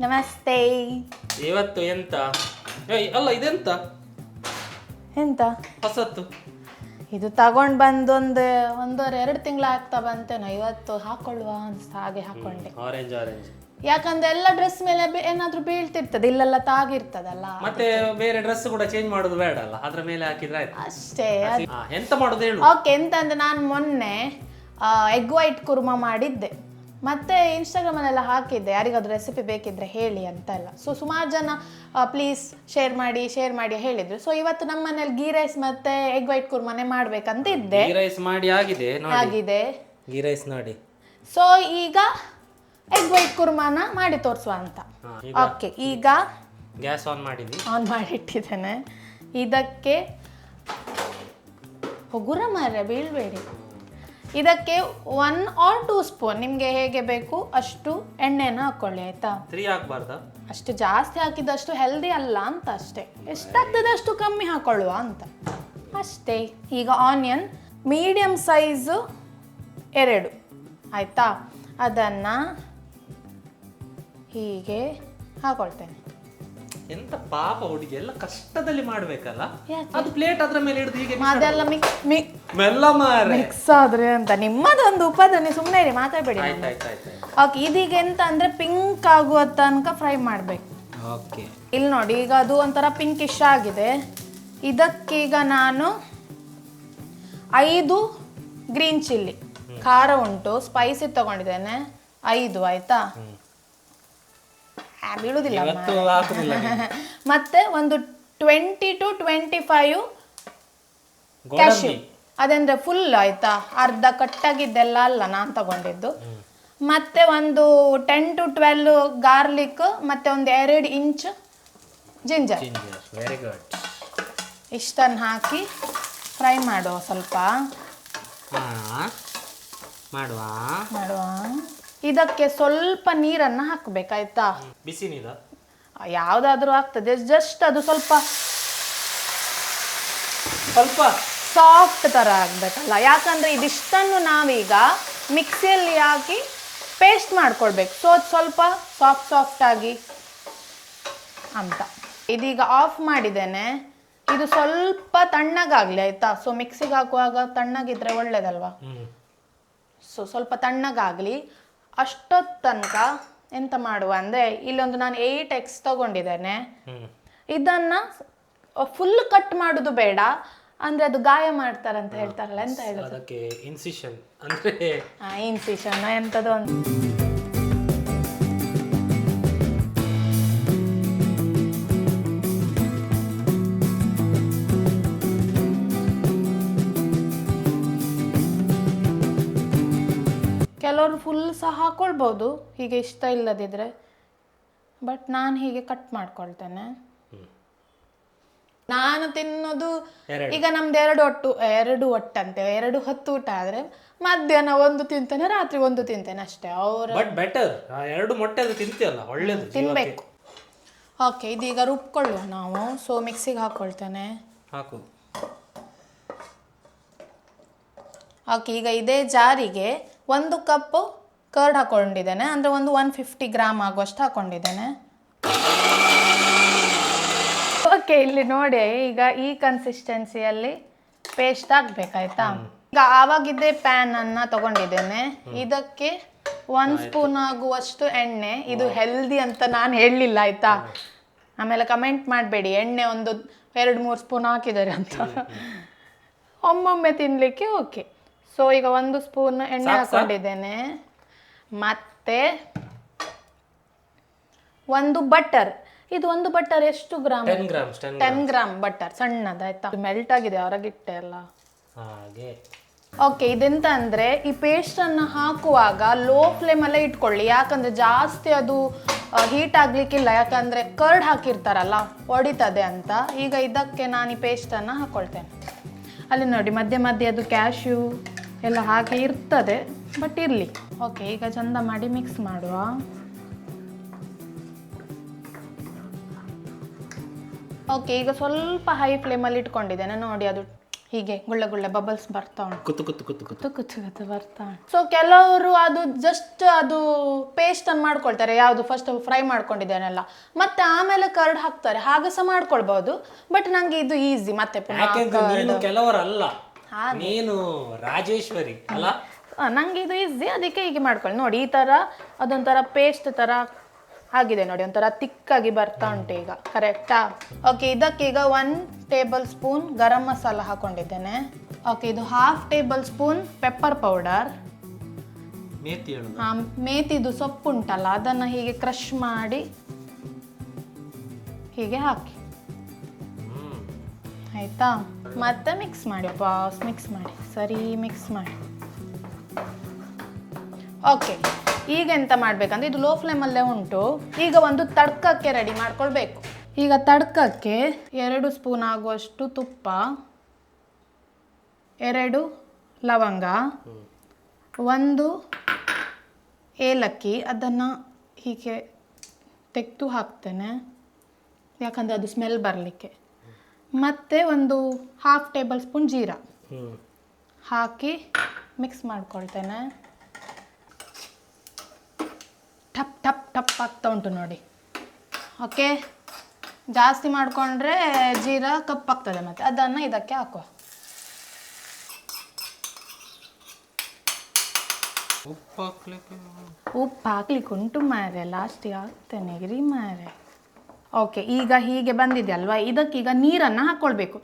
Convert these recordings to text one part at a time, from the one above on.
ನಮಸ್ತೆ. ಇವತ್ತು ಎಂತ ಅಲ್ಲ ಇದೆಂತ ಎಂತ ಹೊಸತ್ತು? ಇದು ತಗೊಂಡ್ ಬಂದೊಂದು 1.5 ತಿಂಗಳು ಆಗ್ತಾ ಬಂತೇನೋ. ಇವತ್ತು ಹಾಕೊಳ್ಳುವ ಅನ್ಸ್ತಾ ಹಾಗೆ ಹಾಕೊಂಡೆ. ಆರೆಂಜ್ ಯಾಕಂದ್ರೆ ಎಲ್ಲ ಡ್ರೆಸ್ ಮೇಲೆ ಏನಾದ್ರೂ ಬೀಳ್ತಿರ್ತದೆ, ಇಲ್ಲೆಲ್ಲ ತಾಗಿರ್ತದಲ್ಲ. ಮತ್ತೆ ಬೇರೆ ಡ್ರೆಸ್ ಕೂಡ ಚೇಂಜ್ ಮಾಡೋದು ಬೇಡ ಅಲ್ಲ, ಅದ್ರ ಮೇಲೆ ಹಾಕಿದ್ರೆ ಆಯ್ತು ಅಷ್ಟೇ. ಎಂತ ಮಾಡೋದು ಹೇಳು. ಓಕೆ, ಎಂತ ಅಂದ್ರೆ ನಾನು ಮೊನ್ನೆ ಎಗ್ ವೈಟ್ ಕುರ್ಮಾ ಮಾಡಿದ್ದೆ, ಮತ್ತೆ ಇನ್ಸ್ಟಾಗ್ರಾಮಲ್ಲೆಲ್ಲ ಹಾಕಿದ್ದೆ, ಯಾರಿಗಾದ್ರೂ ರೆಸಿಪಿ ಬೇಕಿದ್ರೆ ಹೇಳಿ ಅಂತ ಎಲ್ಲ. ಸೊ ಸುಮಾರು ಜನ ಪ್ಲೀಸ್ ಶೇರ್ ಮಾಡಿ ಹೇಳಿದ್ರು. ಸೊ ಇವತ್ತು ನಮ್ಮ ಮನೇಲಿ ಗೀ ರೈಸ್ ಮತ್ತೆ ಎಗ್ ವೈಟ್ ಕುರ್ಮಾನೆ ಮಾಡ್ಬೇಕಂತ ಇದ್ದೆ. ಗೀ ರೈಸ್ ಮಾಡಿ ಆಗಿದೆ ಗೀ ರೈಸ್ ನೋಡಿ. ಸೊ ಈಗ ಎಗ್ ವೈಟ್ ಕುರ್ಮಾನ ಮಾಡಿ ತೋರಿಸುವ ಅಂತ. ಓಕೆ, ಈಗ ಗ್ಯಾಸ್ ಆನ್ ಮಾಡಿಟ್ಟಿದ್ದೇನೆ. ಇದಕ್ಕೆ ಉಗುರ ಮಾರ್ರೆ ಬೀಳ್ಬೇಡಿ. ಇದಕ್ಕೆ 1 or 2 ಸ್ಪೂನ್ ನಿಮಗೆ ಹೇಗೆ ಬೇಕು ಅಷ್ಟು ಎಣ್ಣೆನ ಹಾಕೊಳ್ಳಿ, ಆಯ್ತಾ? 3 ಹಾಕ್ಬಾರ್ದಾ? ಅಷ್ಟು ಜಾಸ್ತಿ ಹಾಕಿದಷ್ಟು ಹೆಲ್ದಿ ಅಲ್ಲ ಅಂತ ಅಷ್ಟೇ. ಎಷ್ಟಾಗ್ತದೆ ಅಷ್ಟು ಕಮ್ಮಿ ಹಾಕೊಳ್ಳುವ ಅಂತ ಅಷ್ಟೇ. ಈಗ ಆನಿಯನ್ ಮೀಡಿಯಮ್ ಸೈಜು 2, ಆಯ್ತಾ? ಅದನ್ನು ಹೀಗೆ ಹಾಕೊಳ್ತೇನೆ. ಎಂತ ಪಾಪ ಹುಡುಗಿ, ಎಲ್ಲ ಕಷ್ಟದಲ್ಲಿ ಮಾಡ್ಬೇಕಲ್ಲ. ಅದು ಪ್ಲೇಟ್ ಅದ್ರ ಮೇಲೆ ಹಿಡಿದು ಹೀಗೆ ಅದೆಲ್ಲ ಮೆಲ್ಲ ಮಾರೆ ಮಿಕ್ಸ್ ಆದ್ರೆ ಅಂತ ನಿಮ್ಮದೊಂದು ಉಪದನಿ, ಸುಮ್ಮನೆ ಇರಿ, ಮಾತಾಡಬೇಡಿ. ಓಕೆ, ಇದೀಗ ಎಂತ ಅಂದ್ರೆ ಪಿಂಕ್ ಆಗುವ ತನಕ ಫ್ರೈ ಮಾಡ್ಬೇಕು. ಓಕೆ, ಇಲ್ಲಿ ನೋಡಿ, ಈಗ ಅದು ಒಂಥರ ಪಿಂಕಿಶ್ ಆಗಿದೆ. ಇದಕ್ಕೀಗ ನಾನು 5 ಗ್ರೀನ್ ಚಿಲ್ಲಿ, ಖಾರ ಉಂಟು, ಸ್ಪೈಸಿ ತಗೊಂಡಿದ್ದೇನೆ 5, ಆಯ್ತಾ? ಬೀಳುದಿಲ್ಲ. ಮತ್ತೆ ಒಂದು 20 to 25 ಕ್ಯಾಶ್ಯೂ, ಅದಂದ್ರೆ ಫುಲ್, ಆಯ್ತಾ? ಅರ್ಧ ಕಟ್ಟಾಗಿದ್ದೆಲ್ಲ ಅಲ್ಲ, ನಾನು ತಗೊಂಡಿದ್ದು. ಮತ್ತೆ ಒಂದು 10 to 12 ಗಾರ್ಲಿಕ್, ಮತ್ತೆ ಒಂದು 2 ಇಂಚ್ ಜಿಂಜರ್. Very good. ಇಷ್ಟನ್ನು ಹಾಕಿ ಫ್ರೈ ಮಾಡುವ. ಸ್ವಲ್ಪ ಮಾಡುವ. ಇದಕ್ಕೆ ಸ್ವಲ್ಪ ನೀರನ್ನು ಹಾಕಬೇಕಾಯ್ತಾ? ಬಿಸಿ ನೀರ ಯಾವುದಾದ್ರೂ ಆಗ್ತದೆ, ಜಸ್ಟ್ ಅದು ಸ್ವಲ್ಪ ಸಾಫ್ಟ್ ಥರ ಆಗಬೇಕಲ್ಲ. ಯಾಕಂದರೆ ಇದಿಷ್ಟನ್ನು ನಾವೀಗ ಮಿಕ್ಸಿಯಲ್ಲಿ ಹಾಕಿ ಪೇಸ್ಟ್ ಮಾಡ್ಕೊಳ್ಬೇಕು. ಸೊ ಅದು ಸ್ವಲ್ಪ ಸಾಫ್ಟ್ ಆಗಿ ಅಂತ. ಇದೀಗ ಆಫ್ ಮಾಡಿದ್ದೇನೆ. ಇದು ಸ್ವಲ್ಪ ತಣ್ಣಗಾಗಲಿ, ಆಯಿತಾ? ಸೊ ಮಿಕ್ಸಿಗೆ ಹಾಕುವಾಗ ತಣ್ಣಗಿದ್ರೆ ಒಳ್ಳೇದಲ್ವಾ? ಸೊ ಸ್ವಲ್ಪ ತಣ್ಣಗಾಗಲಿ. ಅಷ್ಟೊತ್ತು ತನಕ ಎಂತ ಮಾಡುವ ಅಂದರೆ, ಇಲ್ಲೊಂದು ನಾನು 8 eggs ತಗೊಂಡಿದ್ದೇನೆ. ಇದನ್ನು ಫುಲ್ ಕಟ್ ಮಾಡೋದು ಬೇಡ, ಅಂದರೆ ಅದು ಗಾಯ ಮಾಡ್ತಾರಂತ ಹೇಳ್ತಾರಲ್ಲ, ಎಂತ ಹೇಳೋದು ಅದಕ್ಕೆ? ಇನ್ಸಿಷನ್ ಅಂದರೆ ಇನ್ಸಿಷನ್ ಎಂಥದ್ದು ಅಂತ. ಕೆಲವರು ಫುಲ್ ಸಹ ಹಾಕೊಳ್ಬೋದು, ಹೀಗೆ ಇಷ್ಟ ಇಲ್ಲದಿದ್ರೆ. ಬಟ್ ನಾನು ಹೀಗೆ ಕಟ್ ಮಾಡ್ಕೊಳ್ತೇನೆ. ನಾನು ತಿನ್ನೋದು ಈಗ ನಮ್ದು 2 ಒಟ್ಟಂತೆ 2 ಹೊತ್ತು ಊಟ ಆದ್ರೆ ಮಧ್ಯಾಹ್ನ 1 ತಿಂತೇನೆ, ರಾತ್ರಿ 1 ತಿಂತೇನೆ ಅಷ್ಟೇ. ಬಟ್ ಬೆಟರ್ 2 ಮೊಟ್ಟೆ ಅದು ತಿಂತೀಯಲ್ಲ, ಒಳ್ಳೇದು, ತಿನ್ಬೇಕು. ಓಕೆ, ಇದೀಗ ರುಬ್ಕೊಳ್ಳುವ ನಾವು. ಸೊ ಮಿಕ್ಸಿಗೆ ಹಾಕೊಳ್ತೇನೆ. ಹಾಕು. ಓಕೆ, ಈಗ ಇದೇ ಜಾರಿಗೆ 1 ಕಪ್ ಕರ್ಡ್ ಹಾಕೊಂಡಿದ್ದೇನೆ, ಅಂದರೆ ಒಂದು 150 ಗ್ರಾಮ್ ಆಗುವಷ್ಟು ಹಾಕೊಂಡಿದ್ದೇನೆ. ಓಕೆ, ಇಲ್ಲಿ ನೋಡಿ, ಈಗ ಈ ಕನ್ಸಿಸ್ಟೆನ್ಸಿಯಲ್ಲಿ ಪೇಸ್ಟ್ ಹಾಕ್ಬೇಕಾಯ್ತಾ? ಈಗ ಆವಾಗಿದ್ದೇ ಪ್ಯಾನನ್ನು ತಗೊಂಡಿದ್ದೇನೆ. ಇದಕ್ಕೆ 1 ಸ್ಪೂನ್ ಆಗುವಷ್ಟು ಎಣ್ಣೆ. ಇದು ಹೆಲ್ದಿ ಅಂತ ನಾನು ಹೇಳಲಿಲ್ಲ, ಆಯಿತಾ? ಆಮೇಲೆ ಕಮೆಂಟ್ ಮಾಡಬೇಡಿ, ಎಣ್ಣೆ ಒಂದು 2-3 ಸ್ಪೂನ್ ಹಾಕಿದ್ದಾರೆ ಅಂತ. ಒಮ್ಮೊಮ್ಮೆ ತಿನ್ನಲಿಕ್ಕೆ ಓಕೆ. ಸೊ ಈಗ 1 ಸ್ಪೂನ್ ಎಣ್ಣೆ ಹಾಕೊಂಡಿದ್ದೇನೆ. ಮತ್ತೆ 1 ಬಟರ್. ಇದು 1 ಬಟರ್ ಎಷ್ಟು ಗ್ರಾಮ್? 10 ಗ್ರಾಮ್ ಬಟರ್, ಸಣ್ಣದಾಯ್ತಾ? ಮೆಲ್ಟ್ ಆಗಿದೆ, ಹೊರಗಿಟ್ಟೆ ಅಲ್ಲ ಹಾಗೆ. ಓಕೆ, ಇದೆಂತ ಅಂದರೆ ಈ ಪೇಸ್ಟನ್ನು ಹಾಕುವಾಗ ಲೋ ಫ್ಲೇಮಲ್ಲೇ ಇಟ್ಕೊಳ್ಳಿ, ಯಾಕಂದರೆ ಜಾಸ್ತಿ ಅದು ಹೀಟ್ ಆಗಲಿಕ್ಕಿಲ್ಲ, ಯಾಕಂದರೆ ಕರ್ಡ್ ಹಾಕಿರ್ತಾರಲ್ಲ, ಒಡಿತದೆ ಅಂತ. ಈಗ ಇದಕ್ಕೆ ನಾನು ಈ ಪೇಸ್ಟನ್ನು ಹಾಕ್ಕೊಳ್ತೇನೆ. ಅಲ್ಲಿ ನೋಡಿ, ಮಧ್ಯೆ ಅದು ಕ್ಯಾಶ್ಯೂ ಎಲ್ಲ ಹಾಕಿ ಇರ್ತದೆ, ಬಟ್ ಇರಲಿ. ಓಕೆ, ಈಗ ಚಂದ ಮಾಡಿ ಮಿಕ್ಸ್ ಮಾಡುವ. ಓಕೆ, ಈಗ ಸ್ವಲ್ಪ ಹೈ ಫ್ಲೇಮಲ್ಲಿ ಇಟ್ಕೊಂಡಿದ್ದೇನೆ ನೋಡಿ, ಅದು ಹೀಗೆ ಗುಳ್ಳೆ ಗುಳ್ಳೆ ಬಬಲ್ಸ್ ಬರ್ತಾ ಉಂಟು, ಕುತ್ತು ಕುತ್ತು ಕುತ್ತು ಕುತ್ತು ಕುತ್ತು ಕುತ್ತು ಬರ್ತಾ ಉಂಟು. ಸೊ ಕೆಲವರು ಅದು ಜಸ್ಟ್ ಅದು ಪೇಸ್ಟ್ ಅನ್ನು ಮಾಡ್ಕೊಳ್ತಾರೆ, ಯಾವುದು ಫಸ್ಟ್ ಫ್ರೈ ಮಾಡ್ಕೊಂಡಿದ್ದೇನೆಲ್ಲ, ಮತ್ತೆ ಆಮೇಲೆ ಕರ್ಡ್ ಹಾಕ್ತಾರೆ, ಹಾಗೆ ಸಹ ಮಾಡ್ಕೊಳ್ಬಹುದು. ಬಟ್ ನಂಗೆ ಇದು ಈಸಿ. ಮತ್ತೆ ನೀನು ಕೆಲವರಲ್ಲ, ನೀನು ರಾಜೇಶ್ವರಿ ಅಲ್ಲ. ನಂಗೆ ಇದು ಈಸಿ, ಅದಕ್ಕೆ ಹೀಗೆ ಮಾಡ್ಕೊಳ್ಳಿ. ನೋಡಿ ಈ ತರ ಅದೊಂಥರ ಪೇಸ್ಟ್ ತರ ಆಗಿದೆ ನೋಡಿ, ಒಂಥರ ತಿಕ್ಕಾಗಿ ಬರ್ತಾ ಉಂಟು ಈಗ. ಕರೆಕ್ಟಾ? Okay, ಇದಕ್ಕೀಗ 1 table spoon garam masala ಹಾಕೊಂಡಿದ್ದೇನೆ. Okay, ಇದು 1/2 ಟೇಬಲ್ ಸ್ಪೂನ್ ಪೆಪ್ಪರ್ ಪೌಡರ್. ಮೇಥಿದು ಸೊಪ್ಪು ಉಂಟಲ್ಲ, ಅದನ್ನ ಹೀಗೆ ಕ್ರಷ್ ಮಾಡಿ ಹೀಗೆ ಹಾಕಿ, ಆಯ್ತಾ? ಮತ್ತೆ ಮಿಕ್ಸ್ ಮಾಡಿ ಬಾಸ್, ಮಿಕ್ಸ್ ಮಾಡಿ, ಸರಿ ಮಿಕ್ಸ್ ಮಾಡಿ. ಓಕೆ, ಈಗ ಎಂತ ಮಾಡ್ಬೇಕಂದ್ರೆ ಇದು ಲೋ ಫ್ಲೇಮಲ್ಲೇ ಉಂಟು. ಈಗ ಒಂದು ತಡ್ಕಕ್ಕೆ ರೆಡಿ ಮಾಡ್ಕೊಳ್ಬೇಕು. ಈಗ ತಡ್ಕಕ್ಕೆ 2 ಸ್ಪೂನ್ ಆಗುವಷ್ಟು ತುಪ್ಪ, 2 ಲವಂಗ, 1 ಏಲಕ್ಕಿ, ಅದನ್ನು ಹೀಗೆ ತೆಗೆದು ಹಾಕ್ತೇನೆ ಯಾಕಂದರೆ ಅದು ಸ್ಮೆಲ್ ಬರಲಿಕ್ಕೆ. ಮತ್ತು 1/2 ಟೇಬಲ್ ಸ್ಪೂನ್ ಜೀರಾ ಹಾಕಿ ಮಿಕ್ಸ್ ಮಾಡ್ಕೊಳ್ತೇನೆ. ಟಪ್ ಟಪ್ ಟಪ್ ಆಗ್ತಾ ಉಂಟು ನೋಡಿ. ಓಕೆ, ಜಾಸ್ತಿ ಮಾಡಿಕೊಂಡ್ರೆ ಜೀರಾ ಕಪ್ಪಾಗ್ತದೆ, ಮತ್ತು ಅದನ್ನು ಇದಕ್ಕೆ ಹಾಕುವ. ಉಪ್ಪು ಹಾಕ್ಲಿಕ್ಕೆ ಉಂಟು ಮಾರೆ, ಲಾಸ್ಟಿಗೆ ಹಾಕ್ತೇನೆ ಗಿರಿ ಮಾರೆ. ಓಕೆ, ಈಗ ಹೀಗೆ ಬಂದಿದೆ ಇದಕ್ಕೀಗ ನೀರನ್ನು ಹಾಕ್ಕೊಳ್ಬೇಕು.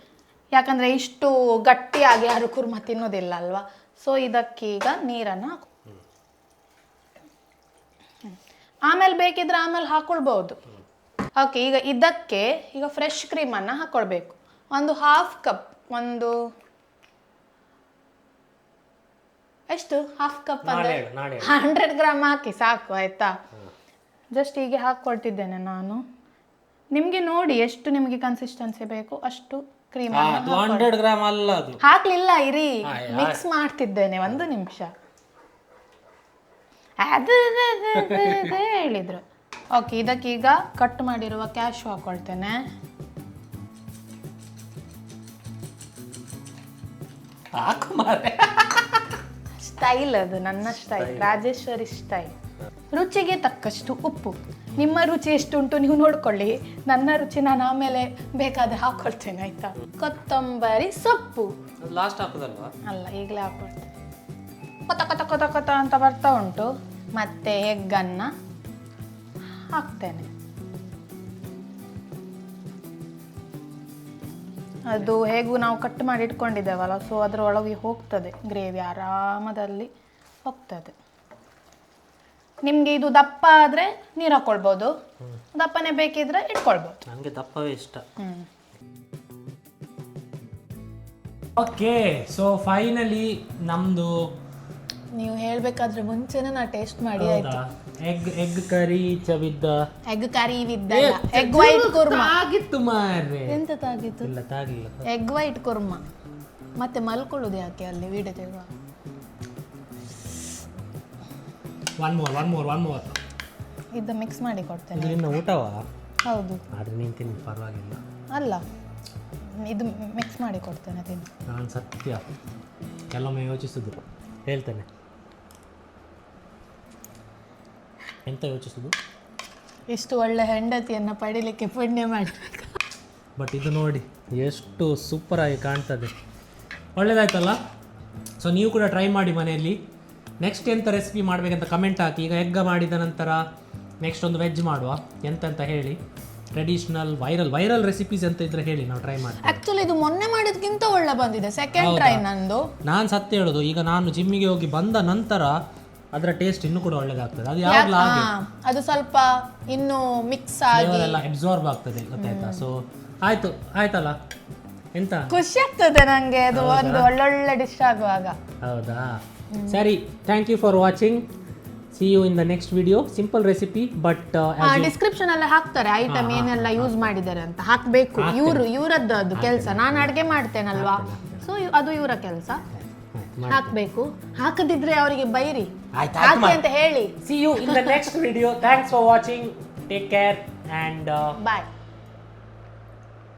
ಯಾಕಂದರೆ ಇಷ್ಟು ಗಟ್ಟಿಯಾಗಿ ಯಾರು ಕುರ್ಮ ತಿನ್ನೋದಿಲ್ಲ ಅಲ್ವಾ. ಸೊ ಇದಕ್ಕೀಗ ನೀರನ್ನು ಹಾಕಿ, ಆಮೇಲೆ ಬೇಕಿದ್ರೆ ಆಮೇಲೆ ಹಾಕೊಳ್ಬಹುದು. ಓಕೆ, ಈಗ ಇದಕ್ಕೆ ಈಗ ಫ್ರೆಶ್ ಕ್ರೀಮನ್ನು ಹಾಕ್ಕೊಳ್ಬೇಕು. 1/2 ಕಪ್, ಎಷ್ಟು 1/2 ಕಪ್ ಅಂದರೆ 100 ಗ್ರಾಮ್ ಹಾಕಿ ಸಾಕು, ಆಯ್ತಾ? ಜಸ್ಟ್ ಹೀಗೆ ಹಾಕ್ಕೊಳ್ತಿದ್ದೇನೆ ನಾನು. ನಿಮಗೆ ನೋಡಿ ಎಷ್ಟು ನಿಮಗೆ ಕನ್ಸಿಸ್ಟೆನ್ಸಿ ಬೇಕು ಅಷ್ಟು ಕ್ರೀಮ್. 100 ಗ್ರಾಮ್ ಅಲ್ಲ, ಅದು ಹಾಕ್ಲಿಲ್ಲ, ಇರಿ ಮಿಕ್ಸ್ ಮಾಡ್ತಿದ್ದೇನೆ, 1 ನಿಮಿಷ. ಅದು ಹೇಳಿದ್ರು. ಓಕೆ, ಇದಕ್ಕೀಗ ಕಟ್ ಮಾಡಿರುವ ಕ್ಯಾಶು ಹಾಕೊಳ್ತೇನೆ. ಸ್ಟೈಲ್ ಅದು, ನನ್ನ ಸ್ಟೈಲ್, ರಾಜೇಶ್ವರಿ ಸ್ಟೈಲ್. ರುಚಿಗೆ ತಕ್ಕಷ್ಟು ಉಪ್ಪು. ನಿಮ್ಮ ರುಚಿ ಎಷ್ಟು ಉಂಟು ನೀವು ನೋಡ್ಕೊಳ್ಳಿ, ನನ್ನ ರುಚಿ ನಾನು ಆಮೇಲೆ ಬೇಕಾದ್ರೆ ಹಾಕೊಳ್ತೇನೆ, ಆಯ್ತಾ? ಕೊತ್ತಂಬರಿ ಸೊಪ್ಪು ಲಾಸ್ಟ್ ಹಾಕೋದಲ್ವಾ? ಅಲ್ಲ, ಈಗಲೇ ಹಾಕೊಳ್ತೇನೆ. ಕೊತ ಕೊತ ಕೊತ ಕೊತ ಅಂತ ಬರ್ತಾ ಉಂಟು. ಮತ್ತೆ ಎಗ್ಗನ್ನು ಹಾಕ್ತೇನೆ. ಅದು ಹೇಗೂ ನಾವು ಕಟ್ ಮಾಡಿ ಇಟ್ಕೊಂಡಿದ್ದೇವಲ್ಲ, ಸೊ ಅದರ ಒಳಗೆ ಹೋಗ್ತದೆ ಗ್ರೇವಿ, ಆರಾಮದಲ್ಲಿ ಹೋಗ್ತದೆ. ನಿಮಗೆ ಇದು ದಪ್ಪ ಆದರೆ ನೀರು ಹಾಕ್ಕೊಳ್ಬೋದು, ದಪ್ಪನೇ ಬೇಕಿದ್ರೆ ಇಟ್ಕೊಳ್ಬೋದು. ನನಗೆ ದಪ್ಪವೇ ಇಷ್ಟ. ಓಕೆ, ಸೊ ಫೈನಲಿ ನಮ್ದು, ನೀವು ಹೇಳ್ಬೇಕಾದ್ರೆ ಮುಂಚೆನೇ ನಾ ಟೇಸ್ಟ್ ಮಾಡಿ ಆಯ್ತು. ಎಗ್ ಕರಿ ಚವಿದ್ದ, ಎಗ್ ಕರಿ ವಿದ್ದ, ಎಗ್ ವೈಟ್ ಕುರ್ಮಾ ಆಗಿತ್ತು ಮಾರ್ರೆ. ಎಂತ ತಾಗಿತ್ತು? ಇಲ್ಲ ತಾಗಿಲ್ಲ. Egg white Kurma. ಮತ್ತೆ ಮಲ್ಕೊಳ್ಳೋದು ಯಾಕೆ ಅಲ್ಲಿ ವಿಡಿಯೋ ತೆಗುವ? ಒನ್ ಮೋರ್ ಇದು ಮಿಕ್ಸ್ ಮಾಡಿ ಕೊಡ್ತೇನೆ. ನಿನ್ನ ಊಟವಾ? ಹೌದು. ಆದ್ರೆ ನೀನು ತಿನ್ನು, ಪರವಾಗಿಲ್ಲ. ಅಲ್ಲ, ಇದು ಮಿಕ್ಸ್ ಮಾಡಿ ಕೊಡ್ತೇನೆ, ತಿನ್ನು. ನಾನು ಸತ್ಯ ಕೆಲವೊಮ್ಮೆ ಯೋಚಿಸುದು, ಹೇಳ್ತೇನೆ. ಎಂತ ಯೋಚಿಸುದು? ಇಷ್ಟು ಒಳ್ಳೆ ಹೆಂಡತಿಯನ್ನು ಪಡಿಲಿಕ್ಕೆ ಪುಣ್ಯ ಮಾಡಿ. ಬಟ್ ಇದು ನೋಡಿ ಎಷ್ಟು ಸೂಪರಾಗಿ ಕಾಣ್ತದೆ, ಒಳ್ಳೇದಾಯ್ತಲ್ಲ? ಸೊ ನೀವು ಕೂಡ ಟ್ರೈ ಮಾಡಿ ಮನೆಯಲ್ಲಿ. ನೆಕ್ಸ್ಟ್ ಎಂಥ ರೆಸಿಪಿ ಮಾಡಬೇಕಂತ ಕಮೆಂಟ್ ಹಾಕಿ. ಈಗ ಎಗ್ಗ ಮಾಡಿದ ನಂತರ ನೆಕ್ಸ್ಟ್ ಒಂದು ವೆಜ್ ಮಾಡುವ, ಎಂತ ಹೇಳಿ. ಟ್ರೆಡಿಷನಲ್ ವೈರಲ್ ರೆಸಿಪೀಸ್ ಅಂತ ಇದ್ರೆ ಹೇಳಿ, ನಾವು ಟ್ರೈ ಮಾಡ್ತೀವಿ. ಆಕ್ಚುಲಿ ಇದು ಮೊನ್ನೆ ಮಾಡಿದ್ಕಿಂತ ಒಳ್ಳೆ ಬಂದಿದೆ, ಸೆಕೆಂಡ್ ಟ್ರೈ ನಂದು. ನಾನು ಸತ್ಯ ಹೇಳೋದು, ಈಗ ನಾನು ಜಿಮ್ಮಿಗೆ ಹೋಗಿ ಬಂದ ನಂತರ ಅದರ ಟೇಸ್ಟ್ ಇನ್ನೂ ಕೂಡ ಒಳ್ಳೆದಾಗ್ತದೆ. ಅದು ಯಾವಾಗಲೂ ಹಾಗೆ, ಅದು ಸ್ವಲ್ಪ ಇನ್ನು ಮಿಕ್ಸ್ ಆಗಿ ಎಲ್ಲ ಅಬ್ಸಾರ್ಬ್ ಆಗ್ತದೆ, ಗೊತ್ತಾಯ್ತಾ? ಸೊ ಆಯ್ತಲ್ಲ, ಎಂತ ಖುಷಿ ಆಗ್ತದೆ ನಂಗೆ, ಅದು ಒಂದು ಒಳ್ಳೊಳ್ಳೆ ಡಿಶ್ ಆಗುವಾಗ. ಹೌದಾ? ಸರಿ, thank you for watching. See you in the next video. Simple recipe, but description ಎಲ್ಲ ಹಾಕ್ತಾರೆ ಐಟಮ್ ಏನೆಲ್ಲ ಯೂಸ್ ಮಾಡಿದ್ದಾರೆ ಅಂತ. ಹಾಕ್ಬೇಕು, ಇವರದ್ದು ಅದು ಕೆಲಸ. ನಾನು ಅಡುಗೆ ಮಾಡ್ತೇನಲ್ವಾ, ಸೊ ಅದು ಇವರ ಕೆಲಸ. ಹಾಕ್ಬೇಕು, ಹಾಕದಿದ್ರೆ ಅವರಿಗೆ ಬೈರಿ, ಹಾಕಿ ಅಂತ ಹೇಳಿ. See you in the next video. Thanks for watching. Take care and bye.